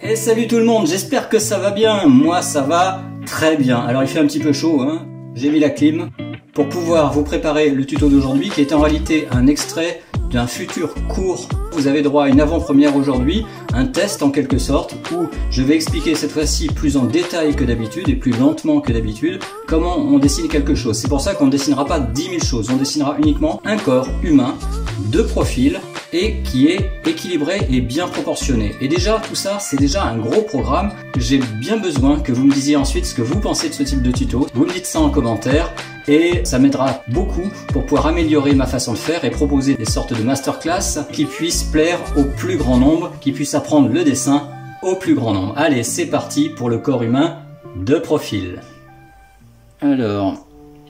Et salut tout le monde, j'espère que ça va bien. Moi ça va très bien. Alors il fait un petit peu chaud, hein. J'ai mis la clim pour pouvoir vous préparer le tuto d'aujourd'hui qui est en réalité un extrait d'un futur cours. Vous avez droit à une avant-première aujourd'hui, un test en quelque sorte, où je vais expliquer cette fois-ci plus en détail que d'habitude et plus lentement que d'habitude comment on dessine quelque chose. C'est pour ça qu'on ne dessinera pas 10 000 choses, on dessinera uniquement un corps humain de profil et qui est équilibré et bien proportionné. Et déjà tout ça c'est déjà un gros programme. J'ai bien besoin que vous me disiez ensuite ce que vous pensez de ce type de tuto. Vous me dites ça en commentaire et ça m'aidera beaucoup pour pouvoir améliorer ma façon de faire et proposer des sortes de masterclass qui puissent plaire au plus grand nombre, qui puissent apprendre le dessin au plus grand nombre. Allez, c'est parti pour le corps humain de profil. Alors,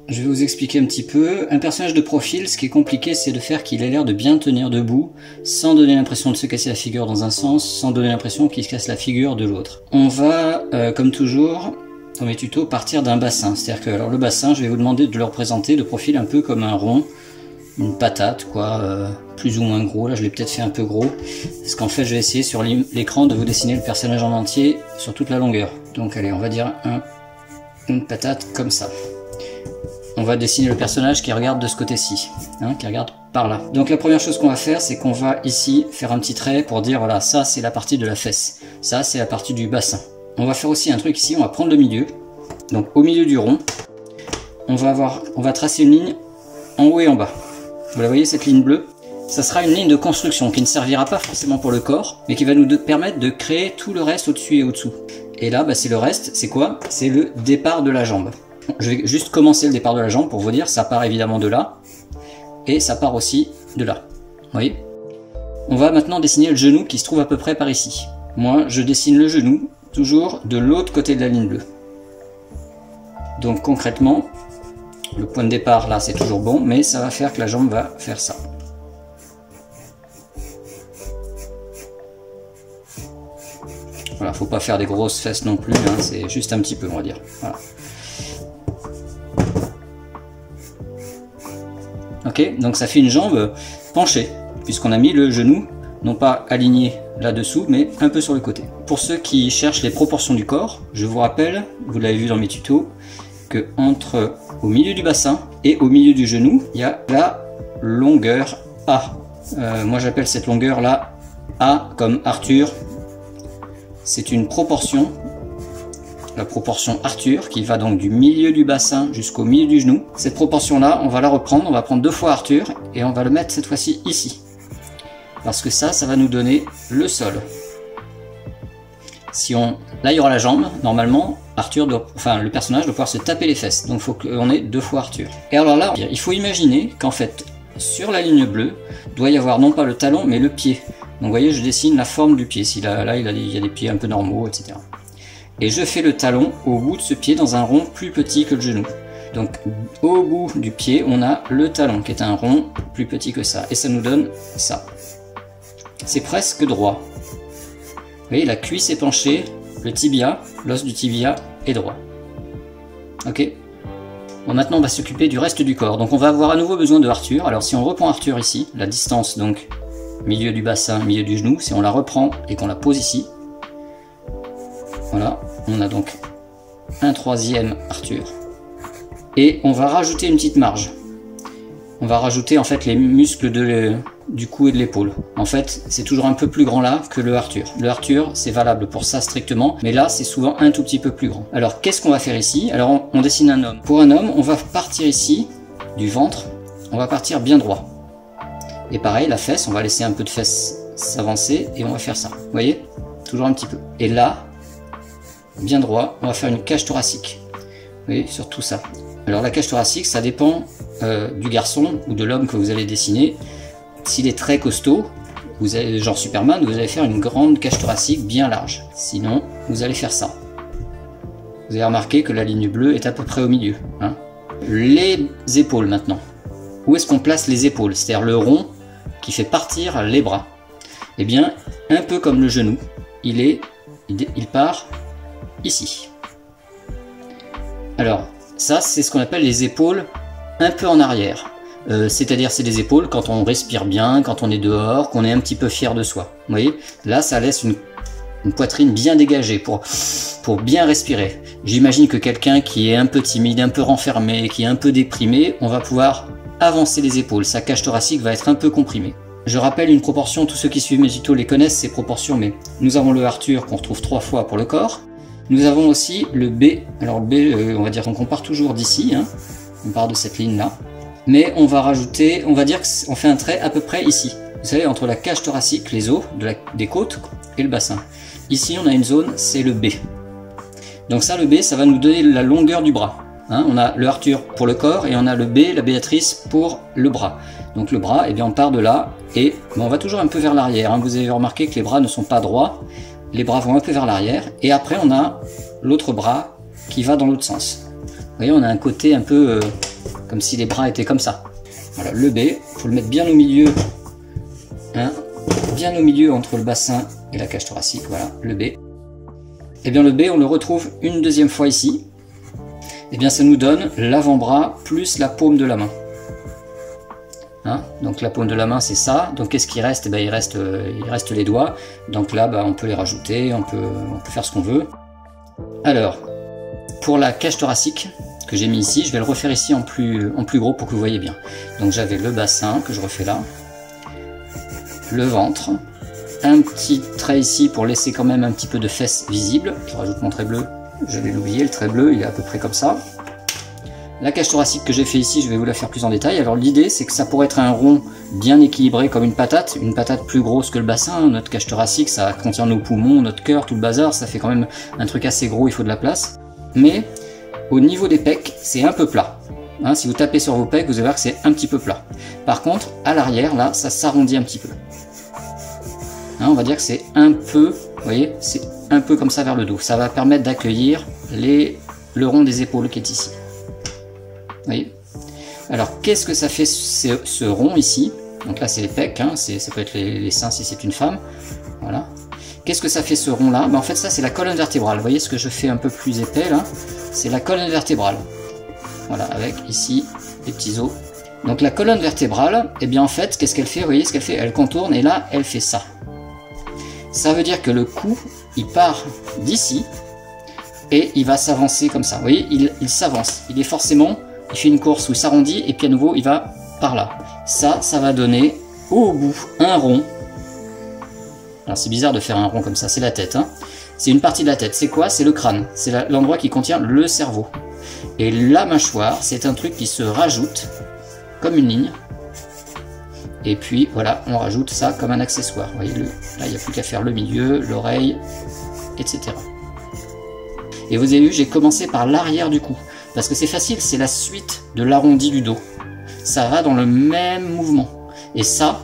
je vais vous expliquer un petit peu. Un personnage de profil, ce qui est compliqué, c'est de faire qu'il ait l'air de bien tenir debout, sans donner l'impression de se casser la figure dans un sens, sans donner l'impression qu'il se casse la figure de l'autre. On va, comme toujours, dans mes tutos, partir d'un bassin. C'est-à-dire que alors, le bassin, je vais vous demander de le représenter de profil un peu comme un rond, une patate, quoi, plus ou moins gros. Là, je l'ai peut-être fait un peu gros, parce qu'en fait, je vais essayer sur l'écran de vous dessiner le personnage en entier sur toute la longueur. Donc, allez, on va dire une patate comme ça. On va dessiner le personnage qui regarde de ce côté-ci, hein, qui regarde par là. Donc la première chose qu'on va faire, c'est qu'on va ici faire un petit trait pour dire, voilà, ça c'est la partie de la fesse, ça c'est la partie du bassin. On va faire aussi un truc ici, on va prendre le milieu, donc au milieu du rond, on va tracer une ligne en haut et en bas. Vous la voyez cette ligne bleue? Ça sera une ligne de construction qui ne servira pas forcément pour le corps, mais qui va nous permettre de créer tout le reste au-dessus et au-dessous. Et là, bah, c'est le reste, c'est quoi? C'est le départ de la jambe. Je vais juste commencer le départ de la jambe pour vous dire, ça part évidemment de là, et ça part aussi de là. Vous voyez? On va maintenant dessiner le genou qui se trouve à peu près par ici. Moi, je dessine le genou, toujours de l'autre côté de la ligne bleue. Donc concrètement, le point de départ là c'est toujours bon, mais ça va faire que la jambe va faire ça. Voilà, faut pas faire des grosses fesses non plus, hein, c'est juste un petit peu, on va dire. Voilà. Ok, donc ça fait une jambe penchée, puisqu'on a mis le genou, non pas aligné là-dessous, mais un peu sur le côté. Pour ceux qui cherchent les proportions du corps, je vous rappelle, vous l'avez vu dans mes tutos, que au milieu du bassin et au milieu du genou, il y a la longueur A. Moi j'appelle cette longueur là A comme Arthur. C'est une proportion, la proportion Arthur, qui va donc du milieu du bassin jusqu'au milieu du genou. Cette proportion-là, on va la reprendre, on va prendre 2 fois Arthur, et on va le mettre cette fois-ci ici. Parce que ça va nous donner le sol. Là, il y aura la jambe, normalement, le personnage doit pouvoir se taper les fesses, donc il faut qu'on ait 2 fois Arthur. Et alors là, il faut imaginer qu'en fait, sur la ligne bleue, doit y avoir non pas le talon, mais le pied. Donc vous voyez, je dessine la forme du pied. Là, il y a des pieds un peu normaux, etc. Et je fais le talon au bout de ce pied dans un rond plus petit que le genou. Donc au bout du pied, on a le talon qui est un rond plus petit que ça. Et ça nous donne ça. C'est presque droit. Vous voyez, la cuisse est penchée, le tibia, l'os du tibia est droit. Ok. Bon, maintenant on va s'occuper du reste du corps. Donc on va avoir à nouveau besoin de Arthur. Alors si on reprend Arthur ici, la distance donc milieu du bassin, milieu du genou, si on la reprend et qu'on la pose ici, voilà, on a donc un 3e Arthur. Et on va rajouter une petite marge. On va rajouter en fait les muscles du cou et de l'épaule. En fait, c'est toujours un peu plus grand là que le Arthur. Le Arthur, c'est valable pour ça strictement, mais là, c'est souvent un tout petit peu plus grand. Alors, qu'est-ce qu'on va faire ici? Alors, on dessine un homme. Pour un homme, on va partir ici, du ventre, on va partir bien droit. Et pareil, la fesse, on va laisser un peu de fesse s'avancer et on va faire ça. Vous voyez? Toujours un petit peu. Et là, bien droit, on va faire une cage thoracique. Vous voyez, sur tout ça. Alors la cage thoracique, ça dépend du garçon ou de l'homme que vous allez dessiner. S'il est très costaud, genre Superman, vous allez faire une grande cage thoracique bien large. Sinon, vous allez faire ça. Vous avez remarqué que la ligne bleue est à peu près au milieu. Hein. Les épaules maintenant. Où est-ce qu'on place les épaules? C'est-à-dire le rond qui fait partir les bras. Eh bien, un peu comme le genou, il part ici. Alors, ça c'est ce qu'on appelle les épaules un peu en arrière. C'est-à-dire c'est des épaules quand on respire bien, quand on est dehors, qu'on est un petit peu fier de soi. Vous voyez, là ça laisse une poitrine bien dégagée pour bien respirer. J'imagine que quelqu'un qui est un peu timide, un peu renfermé, qui est un peu déprimé, on va pouvoir avancer les épaules. Sa cage thoracique va être un peu comprimée. Je rappelle une proportion, tous ceux qui suivent mes tutos les connaissent ces proportions, mais nous avons le Arthur qu'on retrouve 3 fois pour le corps. Nous avons aussi le B. Alors le B, on va dire qu'on part toujours d'ici, hein. On part de cette ligne-là. Mais on va rajouter, on va dire qu'on fait un trait à peu près ici. Vous savez, entre la cage thoracique, les os des côtes et le bassin. Ici, on a une zone, c'est le B. Donc ça, le B, ça va nous donner la longueur du bras. Hein, on a le Arthur pour le corps et on a le B, la Béatrice, pour le bras. Donc le bras, eh bien, on part de là et on va toujours un peu vers l'arrière. Hein. Vous avez remarqué que les bras ne sont pas droits. Les bras vont un peu vers l'arrière. Et après, on a l'autre bras qui va dans l'autre sens. Vous voyez, on a un côté un peu comme si les bras étaient comme ça. Voilà, le B, il faut le mettre bien au milieu. Hein, bien au milieu entre le bassin et la cage thoracique. Voilà, le B. Et bien le B, on le retrouve une deuxième fois ici. Et bien ça nous donne l'avant-bras plus la paume de la main. Hein, donc la paume de la main c'est ça. Donc qu'est-ce qui reste? Il reste les doigts. Donc là on peut les rajouter, on peut faire ce qu'on veut. Alors, pour la cage thoracique que j'ai mis ici, je vais le refaire ici en plus gros pour que vous voyez bien. Donc j'avais le bassin que je refais là. Le ventre. Un petit trait ici pour laisser quand même un petit peu de fesses visible. Je rajoute mon trait bleu. Je vais l'oublier, le trait bleu, il est à peu près comme ça. La cage thoracique que j'ai fait ici, je vais vous la faire plus en détail. Alors l'idée, c'est que ça pourrait être un rond bien équilibré comme une patate plus grosse que le bassin. Notre cage thoracique, ça contient nos poumons, notre cœur, tout le bazar, ça fait quand même un truc assez gros, il faut de la place. Mais au niveau des pecs, c'est un peu plat. Hein, si vous tapez sur vos pecs, vous allez voir que c'est un petit peu plat. Par contre, à l'arrière, là, ça s'arrondit un petit peu. Hein, on va dire que c'est un peu, vous voyez, c'est un peu comme ça vers le dos. Ça va permettre d'accueillir le rond des épaules qui est ici. Vous voyez. Alors, qu'est-ce que ça fait ce rond ici? Donc là, c'est les pecs, hein, ça peut être les seins si c'est une femme. Voilà. Qu'est-ce que ça fait ce rond-là? En fait, ça, c'est la colonne vertébrale. Vous voyez ce que je fais un peu plus épais, là? C'est la colonne vertébrale. Voilà, avec ici les petits os. Donc la colonne vertébrale, eh bien en fait, qu'est-ce qu'elle fait? Vous voyez ce qu'elle fait? Elle contourne et là, elle fait ça. Ça veut dire que le cou, il part d'ici et il va s'avancer comme ça. Vous voyez, il s'avance. Il fait une course où il s'arrondit et puis à nouveau, il va par là. Ça va donner au bout un rond. Alors c'est bizarre de faire un rond comme ça, c'est la tête. Hein. C'est une partie de la tête. C'est quoi? C'est le crâne. C'est l'endroit qui contient le cerveau. Et la mâchoire, c'est un truc qui se rajoute comme une ligne. Et puis voilà, on rajoute ça comme un accessoire. Vous voyez, là, il n'y a plus qu'à faire le milieu, l'oreille, etc. Et vous avez vu, j'ai commencé par l'arrière du cou. Parce que c'est facile, c'est la suite de l'arrondi du dos. Ça va dans le même mouvement. Et ça,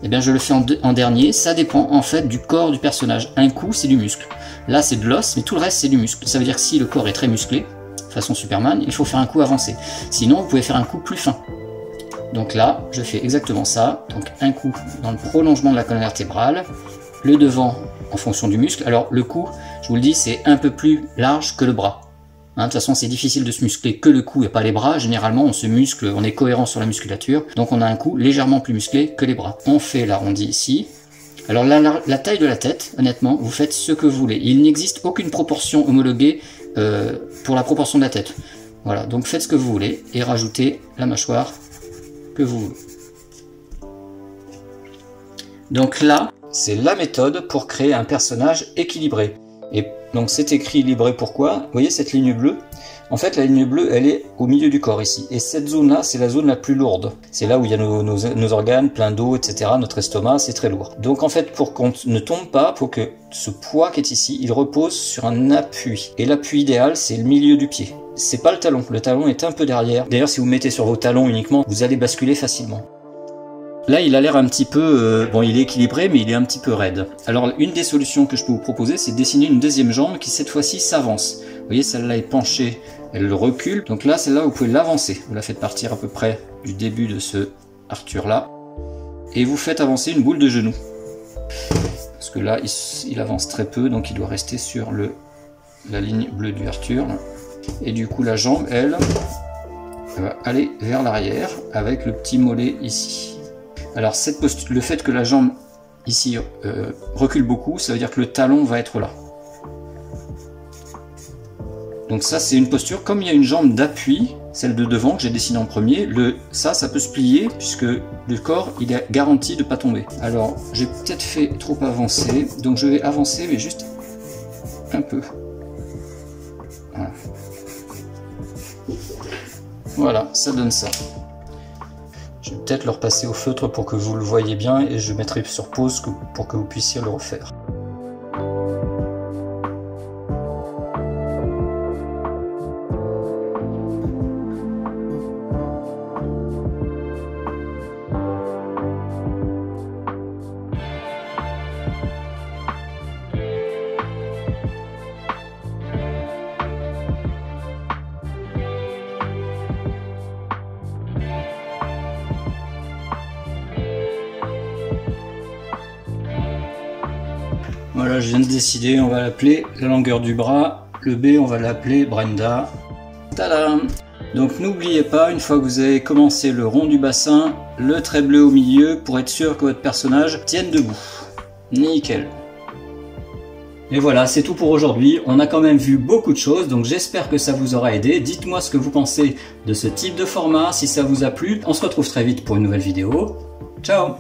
eh bien, je le fais en dernier. Ça dépend en fait du corps du personnage. Un cou, c'est du muscle. Là, c'est de l'os, mais tout le reste, c'est du muscle. Ça veut dire que si le corps est très musclé, façon Superman, il faut faire un coup avancé. Sinon, vous pouvez faire un coup plus fin. Donc là, je fais exactement ça. Donc un coup dans le prolongement de la colonne vertébrale, le devant en fonction du muscle. Alors le cou, je vous le dis, c'est un peu plus large que le bras. Hein, de toute façon, c'est difficile de se muscler que le cou et pas les bras. Généralement, on se muscle, on est cohérent sur la musculature. Donc on a un cou légèrement plus musclé que les bras. On fait l'arrondi ici. Alors la taille de la tête, honnêtement, vous faites ce que vous voulez. Il n'existe aucune proportion homologuée pour la proportion de la tête. Voilà, donc faites ce que vous voulez et rajoutez la mâchoire que vous voulez. Donc là, c'est la méthode pour créer un personnage équilibré. Et donc c'est équilibré pourquoi? Vous voyez cette ligne bleue? En fait, la ligne bleue, elle est au milieu du corps ici. Et cette zone-là, c'est la zone la plus lourde. C'est là où il y a nos organes, plein d'eau, etc. Notre estomac, c'est très lourd. Donc en fait, pour qu'on ne tombe pas, pour que ce poids qui est ici, il repose sur un appui. Et l'appui idéal, c'est le milieu du pied. C'est pas le talon. Le talon est un peu derrière. D'ailleurs, si vous mettez sur vos talons uniquement, vous allez basculer facilement. Là, il a l'air un petit peu... bon, il est équilibré, mais il est un petit peu raide. Alors, une des solutions que je peux vous proposer, c'est de dessiner une deuxième jambe qui, cette fois-ci, s'avance. Vous voyez, celle-là est penchée, elle recule. Donc là, celle-là, vous pouvez l'avancer. Vous la faites partir à peu près du début de ce Arthur-là. Et vous faites avancer une boule de genou. Parce que là, il avance très peu, donc il doit rester sur la ligne bleue du Arthur. Là. Et du coup, la jambe, elle va aller vers l'arrière avec le petit mollet ici. Alors le fait que la jambe ici recule beaucoup, ça veut dire que le talon va être là. Donc ça c'est une posture, comme il y a une jambe d'appui, celle de devant que j'ai dessinée en premier, ça peut se plier puisque le corps il est garanti de ne pas tomber. Alors j'ai peut-être fait trop avancer, donc je vais avancer mais juste un peu. Voilà, voilà, ça donne ça. Je vais peut-être le repasser au feutre pour que vous le voyez bien et je mettrai sur pause pour que vous puissiez le refaire. Voilà, je viens de décider, on va l'appeler la longueur du bras, le B on va l'appeler Brenda. Tada! Donc n'oubliez pas, une fois que vous avez commencé le rond du bassin, le trait bleu au milieu pour être sûr que votre personnage tienne debout. Nickel! Et voilà, c'est tout pour aujourd'hui. On a quand même vu beaucoup de choses, donc j'espère que ça vous aura aidé. Dites-moi ce que vous pensez de ce type de format, si ça vous a plu. On se retrouve très vite pour une nouvelle vidéo. Ciao!